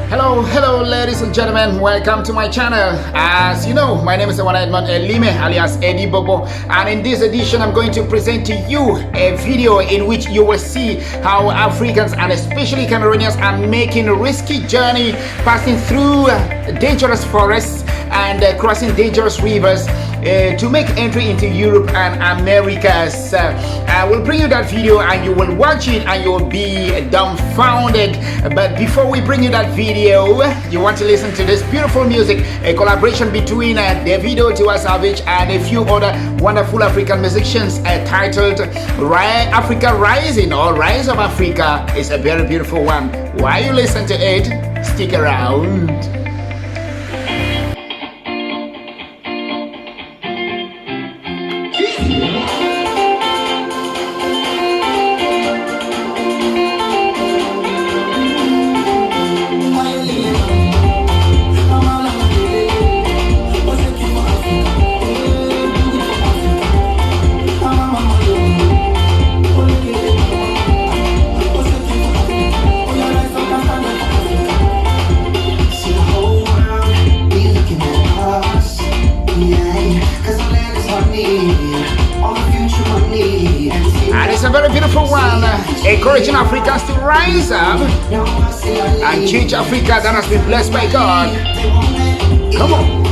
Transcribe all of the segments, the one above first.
Hello, ladies and gentlemen. Welcome to my channel. As you know, my name is Ewana Edmond Elime, alias Eddie Bobo, and in this edition, I'm going to present to you a video in which you will see how Africans and especially Cameroonians are making a risky journey, passing through dangerous forests and crossing dangerous rivers to make entry into Europe and Americas. I will bring you that video and you will watch it and you will be dumbfounded. But before we bring you that video, you want to listen to this beautiful music, a collaboration between Davido, Tiwa Savage, and a few other wonderful African musicians titled Africa Rising or Rise of Africa. It's a very beautiful one. While you listen to it, stick around. And it's a very beautiful one, encouraging Africans to rise up and change Africa that has been blessed by God. Come on.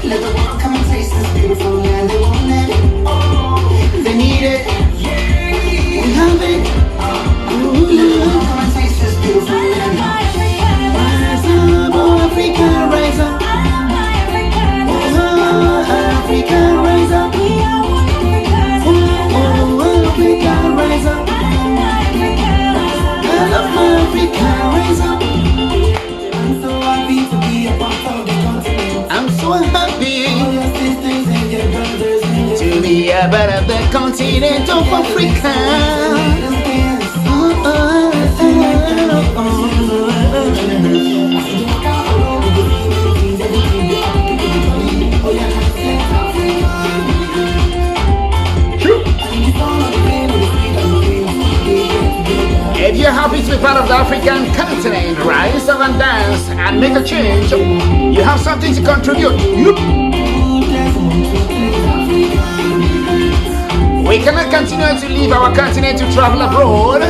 Let the world come and taste this beautiful land. They want it. They need it. We have it. Let the world come and taste this beautiful land. Rise up, oh Africa, rise up. Africa, rise up. Oh, Africa, rise up. I love my Africa, rise up. I'm so happy to be a part of the continent. I'm so happy to be a part of the continent of Africa. If you're happy to be part of the African continent, rise up and dance and make a change. You have something to contribute. We cannot continue to leave our continent to travel abroad.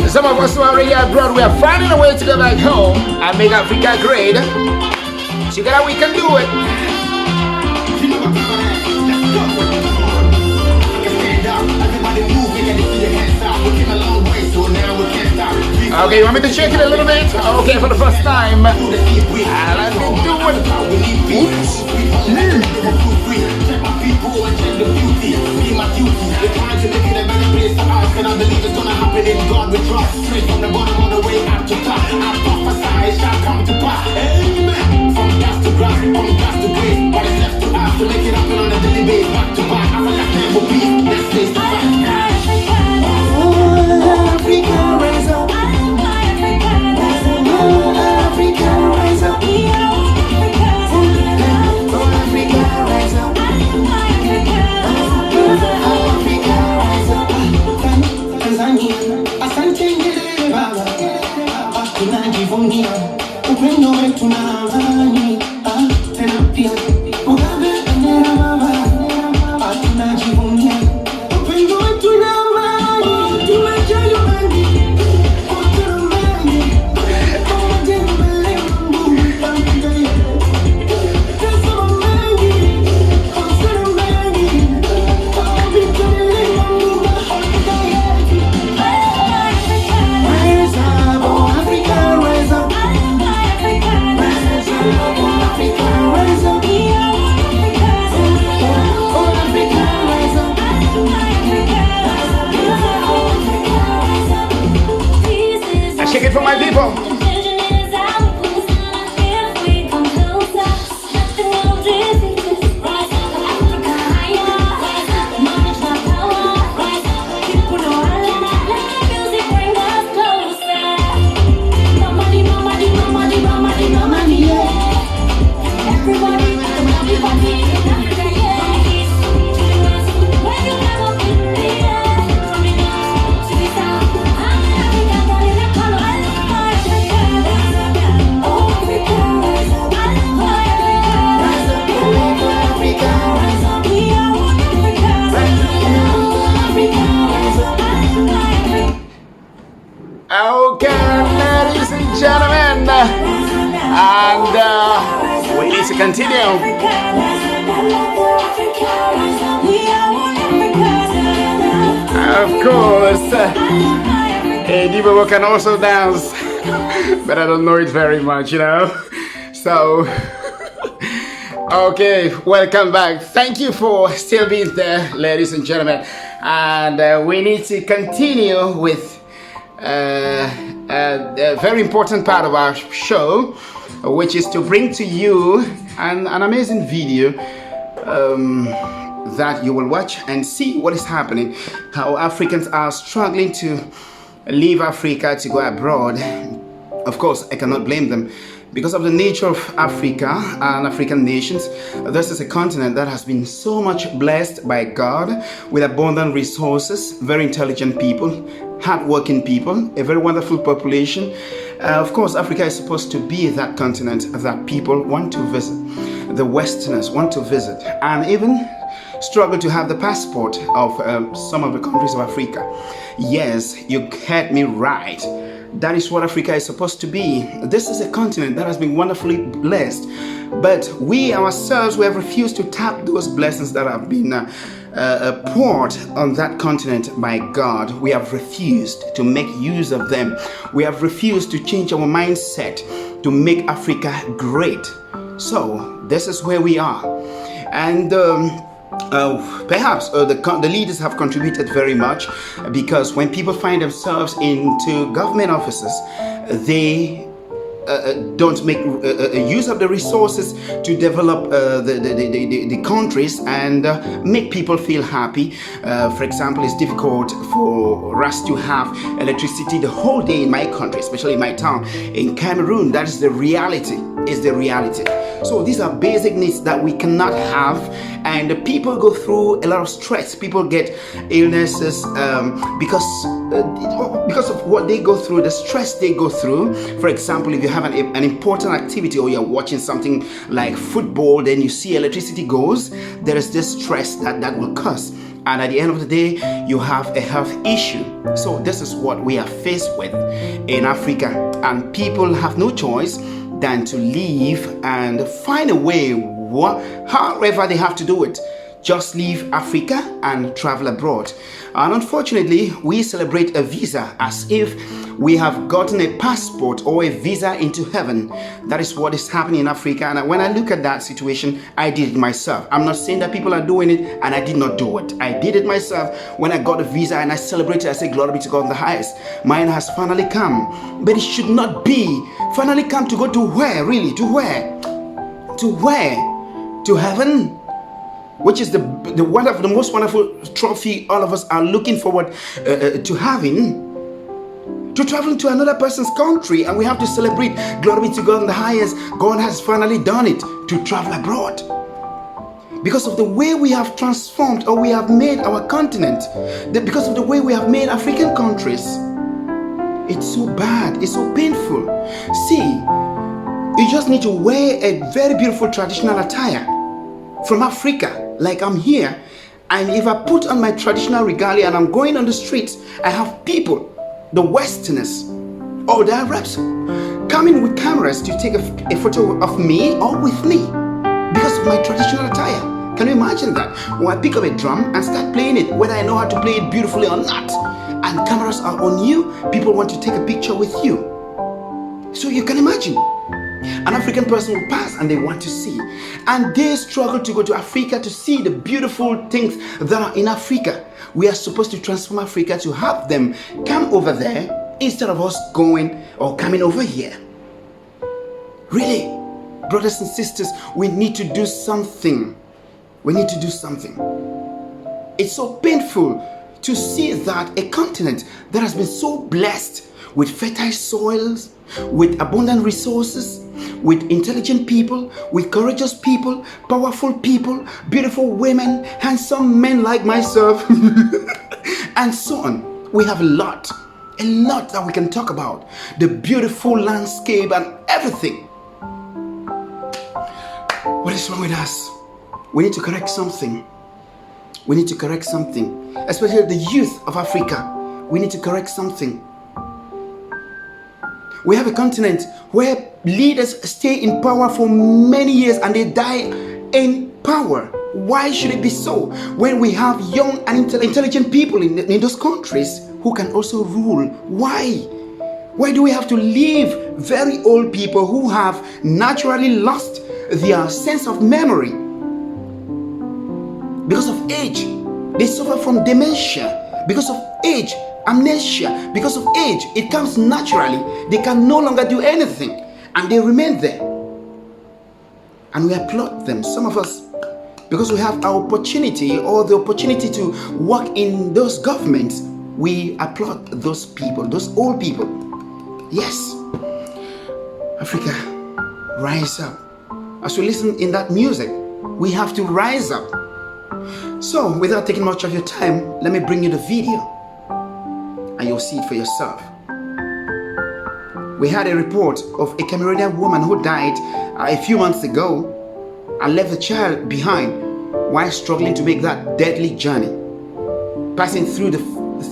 Some of us who are already abroad, we are finding a way to go back home and make Africa great. Together we can do it. Okay, you want me to shake it a little bit? Okay, for the first time. Let me do it. Oops. And I believe it's gonna happen in God we trust. Straight from the bottom all the way up to top. I prophesy it shall come to pass. Amen. From grass to grass, from grass to grace. What is left to us to make it happen on a daily basis. Back to back, Africa will be. Let's face the fact. Africa rise up. Africa rise up. Africa rise up. Asante ngere baba, tunajivunia upendo wetu na amani, tena pia ugabe ngere baba, tunajivunia upendo wetu na amani, tumejali amani, uturumani, pamoja na malengo, pamoja shake it for my people. Everybody, continue. Of course, Eddie Bobo can also dance, but I don't know it very much, you know. So, okay, welcome back. Thank you for still being there, ladies and gentlemen. And we need to continue with a very important part of our show, which is to bring to you an amazing video that you will watch and see what is happening, how Africans are struggling to leave Africa to go abroad. Of course, I cannot blame them. Because of the nature of Africa and African nations, this is a continent that has been so much blessed by God with abundant resources, very intelligent people, hardworking people, a very wonderful population. Of course, Africa is supposed to be that continent that people want to visit, the Westerners want to visit, and even struggle to have the passport of some of the countries of Africa. Yes, you heard me right. That is what Africa is supposed to be. This is a continent that has been wonderfully blessed, but we ourselves, we have refused to tap those blessings that have been poured on that continent by God. We have refused to make use of them. We have refused to change our mindset to make Africa great. So this is where we are. And perhaps the leaders have contributed very much, because when people find themselves into government offices, they don't make use of the resources to develop the countries and make people feel happy. For example, it's difficult for us to have electricity the whole day in my country, especially in my town, in Cameroon. That is the reality. So these are basic needs that we cannot have, and people go through a lot of stress. People get illnesses because of what they go through, the stress they go through. For example, if you have an important activity or you're watching something like football, then you see electricity goes, there is this stress that will cause. And at the end of the day, you have a health issue. So this is what we are faced with in Africa, and people have no choice than to leave and find a way, however they have to do it. Just leave Africa and travel abroad. And unfortunately, we celebrate a visa as if we have gotten a passport or a visa into heaven. That is what is happening in Africa. And when I look at that situation, I did it myself. I'm not saying that people are doing it and I did not do it. I did it myself. When I got a visa and I celebrated, I said, glory be to God in the highest. Mine has finally come. But it should not be finally come to go to where, really? To where? To where? To heaven? Which is the most wonderful trophy all of us are looking forward to having. To travel to another person's country, and we have to celebrate, glory be to God in the highest. God has finally done it, to travel abroad. Because of the way we have transformed, or we have made our continent, because of the way we have made African countries, it's so bad, it's so painful. See, you just need to wear a very beautiful traditional attire from Africa, like I'm here, and if I put on my traditional regalia and I'm going on the streets, I have people, the Westerners or the Arabs, coming with cameras to take a photo of me or with me because of my traditional attire. Can you imagine that? When I pick up a drum and start playing it, whether I know how to play it beautifully or not, and cameras are on you, people want to take a picture with you. So you can imagine. An African person will pass and they want to see, and they struggle to go to Africa to see the beautiful things that are in Africa. We are supposed to transform Africa to have them come over there instead of us going or coming over here. Really, brothers and sisters, we need to do something. We need to do something. It's so painful to see that a continent that has been so blessed with fertile soils, with abundant resources, with intelligent people, with courageous people, powerful people, beautiful women, handsome men like myself, and so on. We have a lot that we can talk about. The beautiful landscape and everything. What is wrong with us? We need to correct something. We need to correct something. Especially the youth of Africa. We need to correct something. We have a continent where leaders stay in power for many years and they die in power. Why should it be so when we have young and intelligent people in those countries who can also rule? Why? Why do we have to leave very old people who have naturally lost their sense of memory? Because of age, they suffer from dementia. Because of age, amnesia. Because of age, it comes naturally. They can no longer do anything and they remain there. And we applaud them. Some of us, because we have our opportunity or the opportunity to work in those governments, we applaud those people, those old people. Yes, Africa, rise up. As we listen in that music, we have to rise up. So, without taking much of your time, let me bring you the video and you'll see it for yourself. We had a report of a Cameroonian woman who died a few months ago and left the child behind while struggling to make that deadly journey, passing through the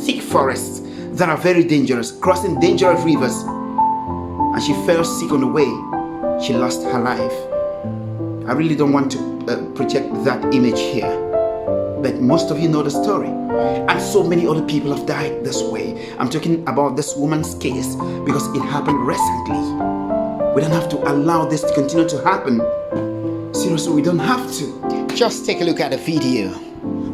thick forests that are very dangerous, crossing dangerous rivers, and she fell sick on the way. She lost her life. I really don't want to project that image here, but most of you know the story, and so many other people have died this way. I'm talking about this woman's case because it happened recently. We don't have to allow this to continue to happen. Seriously, we don't have to. Just take a look at the video.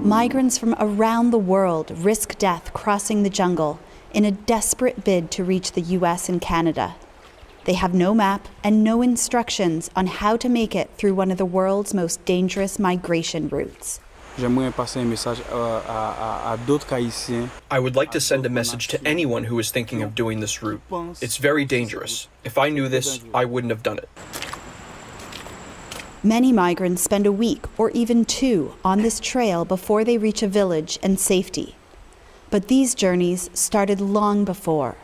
Migrants from around the world risk death crossing the jungle in a desperate bid to reach the US and Canada. They have no map and no instructions on how to make it through one of the world's most dangerous migration routes. I would like to send a message to anyone who is thinking of doing this route. It's very dangerous. If I knew this, I wouldn't have done it. Many migrants spend a week or even 2 on this trail before they reach a village and safety. But these journeys started long before.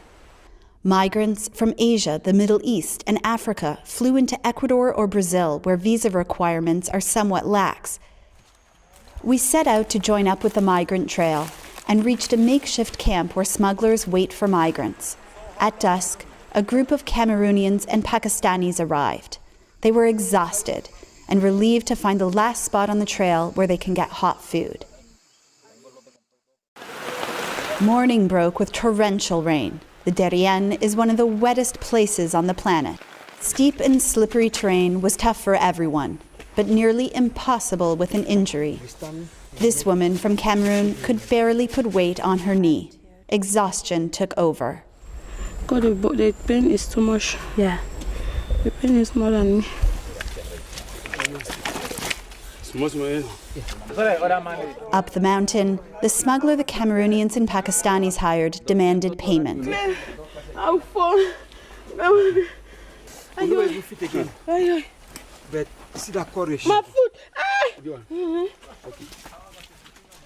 Migrants from Asia, the Middle East, and Africa flew into Ecuador or Brazil, where visa requirements are somewhat lax. We set out to join up with the migrant trail and reached a makeshift camp where smugglers wait for migrants. At dusk, a group of Cameroonians and Pakistanis arrived. They were exhausted and relieved to find the last spot on the trail where they can get hot food. Morning broke with torrential rain. The Darien is one of the wettest places on the planet. Steep and slippery terrain was tough for everyone, but nearly impossible with an injury. This woman from Cameroon could barely put weight on her knee. Exhaustion took over. God, the pain is too much. Yeah. The pain is more than me. Up the mountain, the smuggler the Cameroonians and Pakistanis hired demanded payment. I'll fall. My foot.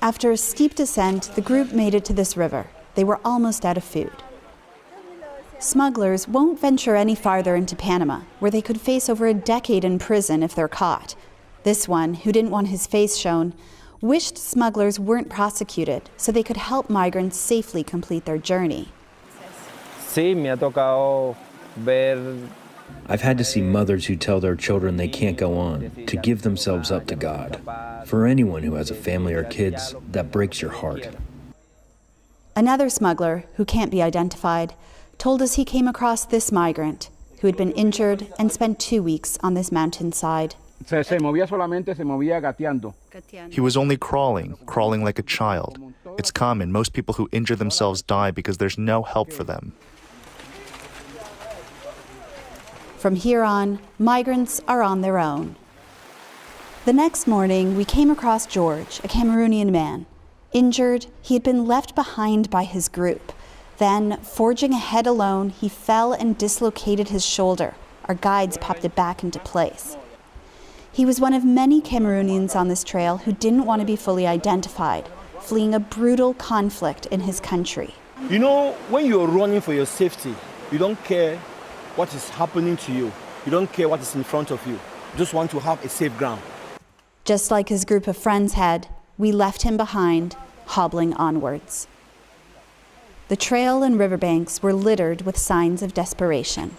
After a steep descent, the group made it to this river. They were almost out of food. Smugglers won't venture any farther into Panama, where they could face over a decade in prison if they're caught. This one, who didn't want his face shown, wished smugglers weren't prosecuted so they could help migrants safely complete their journey. I've had to see mothers who tell their children they can't go on, to give themselves up to God. For anyone who has a family or kids, that breaks your heart. Another smuggler, who can't be identified, told us he came across this migrant who had been injured and spent 2 weeks on this mountainside. He was only crawling like a child. It's common. Most people who injure themselves die because there's no help for them. From here on, migrants are on their own. The next morning, we came across George, a Cameroonian man. Injured, he had been left behind by his group. Then, forging ahead alone, he fell and dislocated his shoulder. Our guides popped it back into place. He was one of many Cameroonians on this trail who didn't want to be fully identified, fleeing a brutal conflict in his country. You know, when you're running for your safety, you don't care what is happening to you. You don't care what is in front of you. You just want to have a safe ground. Just like his group of friends had, we left him behind, hobbling onwards. The trail and riverbanks were littered with signs of desperation.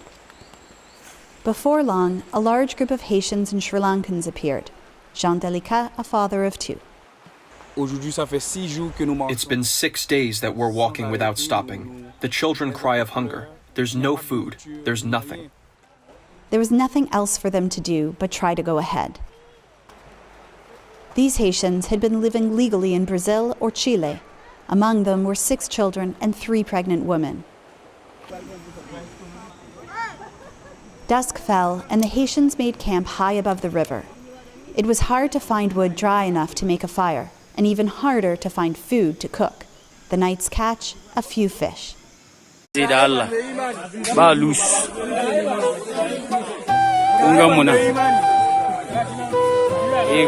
Before long, a large group of Haitians and Sri Lankans appeared. Jean Delicat, a father of two. It's been 6 days that we're walking without stopping. The children cry of hunger. There's no food. There's nothing. There was nothing else for them to do but try to go ahead. These Haitians had been living legally in Brazil or Chile. Among them were 6 children and 3 pregnant women. Dusk fell, and the Haitians made camp high above the river. It was hard to find wood dry enough to make a fire, and even harder to find food to cook. The night's catch, a few fish.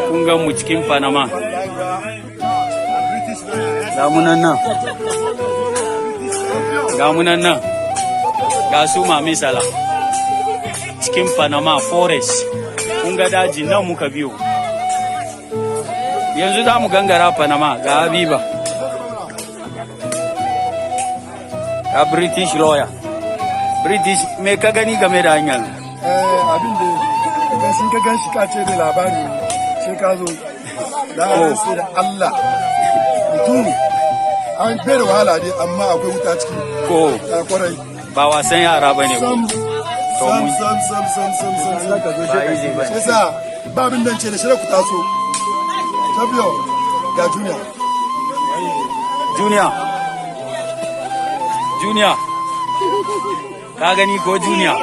Kunga mu cikin Panama. Gamunan nan. Ga su mami sala. Cikin Panama forest. Kunga daji nan muka biyo. Yanzu za mu gangara Panama ga Habiba. Ga British lawyer. British me ka gani game da hanyar? Abin da idan sun ka ganshi ka ce da labari sai ka zo da sai da Allah mutum an bere wahala dai amma akwai wuta ciki ko kwarai ba wasan yara bane ko to mun sai sa babin dan ce da shi ku taso tabiyo ga junior ka gani ko junior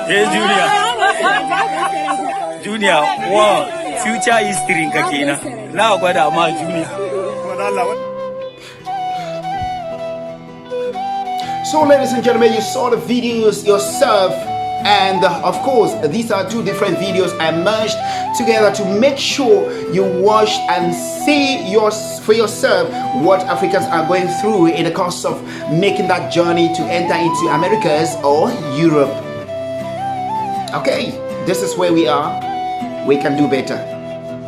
hey junior wow future history ka kenan na gwada ma junior. So, ladies and gentlemen, you saw the videos yourself, and of course, these are 2 different videos I merged together to make sure you watch and see for yourself what Africans are going through in the course of making that journey to enter into Americas or Europe. Okay, this is where we are. We can do better.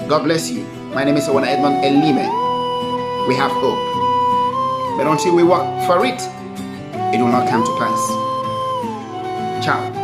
God bless you. My name is Owana Edmond Elime. We have hope. But until we work for it, it will not come to pass. Ciao.